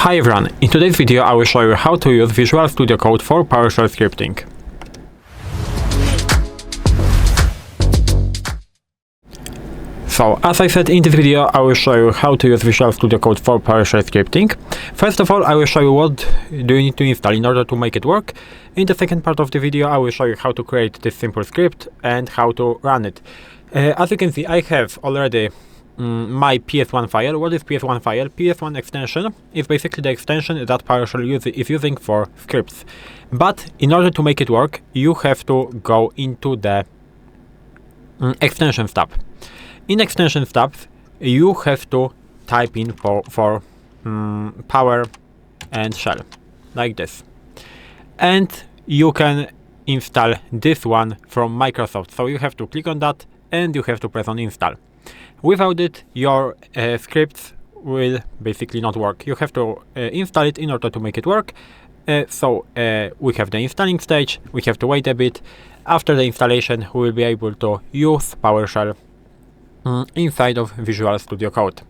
Hi everyone, in today's video I will show you how to use Visual Studio Code for PowerShell scripting. So, as I said in this video, I will show you how to use Visual Studio Code for PowerShell scripting. First of all, I will show you what do you need to install in order to make it work. In the second part of the video, I will show you how to create this simple script and how to run it. As you can see, I have already my PS1 file. What is PS1 file? PS1 extension is basically the extension that PowerShell is using for scripts. But in order to make it work, you have to go into the extensions tab. In extensions tabs, you have to type in for power and shell, like this. And you can install this one from Microsoft. So you have to click on that and you have to press on install. Without it, your scripts will basically not work. You have to install it in order to make it work. So we have the installing stage, we have to wait a bit. After the installation, we will be able to use PowerShell inside of Visual Studio Code.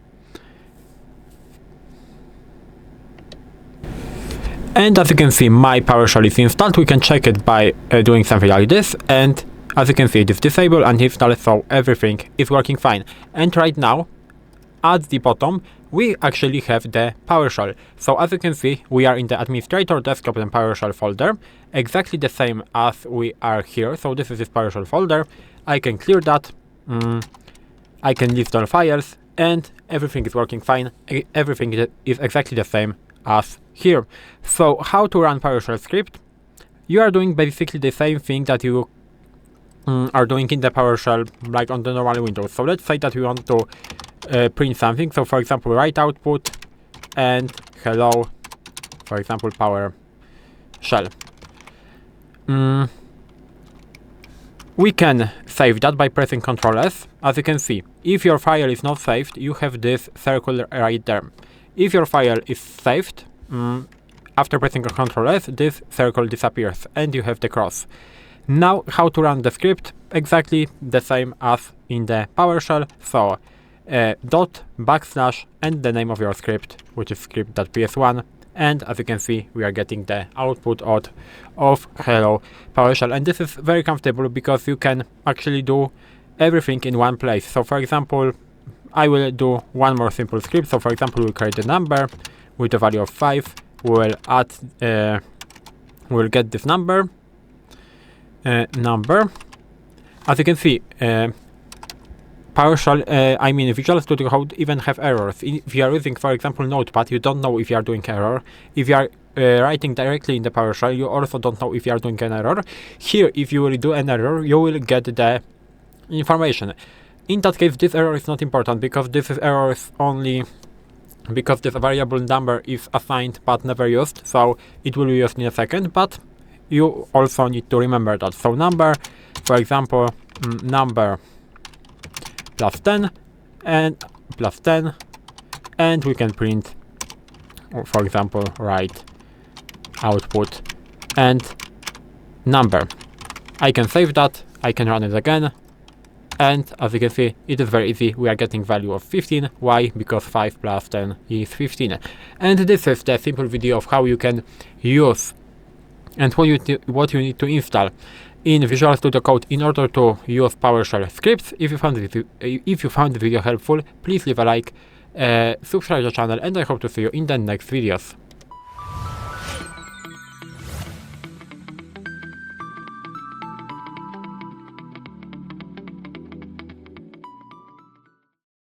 And as you can see, my PowerShell is installed. We can check it by doing something like this, and as you can see, it is disabled and installed, so everything is working fine. And right now, at the bottom, we actually have the PowerShell. So as you can see, we are in the administrator, desktop and PowerShell folder, exactly the same as we are here. So this is this PowerShell folder. I can clear that. I can list all files, and everything is working fine. Everything is exactly the same as here. So how to run PowerShell script? You are doing basically the same thing that you are doing in the PowerShell, like on the normal Windows. So let's say that we want to print something. So for example, write output and hello, for example, PowerShell. We can save that by pressing Ctrl S. As you can see, if your file is not saved, you have this circle right there. If your file is saved, after pressing Ctrl S, this circle disappears and you have the cross. Now, how to run the script? Exactly the same as in the PowerShell. So, dot, backslash, and the name of your script, which is script.ps1. And as you can see, we are getting the output of hello PowerShell. And this is very comfortable because you can actually do everything in one place. So for example, I will do one more simple script. So for example, we'll create a number with a value of 5. We'll add, we'll get this number. As you can see, PowerShell, Visual Studio Code even have errors. If you are using, for example, Notepad, you don't know if you are doing error. If you are writing directly in the PowerShell, you also don't know if you are doing an error. Here, if you will do an error, you will get the information. In that case, this error is not important because this is error is only because this variable number is assigned but never used. So it will be used in a second, but you also need to remember that. So number, for example, number plus 10 and plus 10, and we can print, for example, write output and number. I can save that, I can run it again, and as you can see, it is very easy. We are getting value of 15. Why? Because 5 plus 10 is 15. And this is the simple video of how you can use and what you need to install in Visual Studio Code in order to use PowerShell scripts. If you found the video helpful, please leave a like, subscribe to the channel, and I hope to see you in the next videos.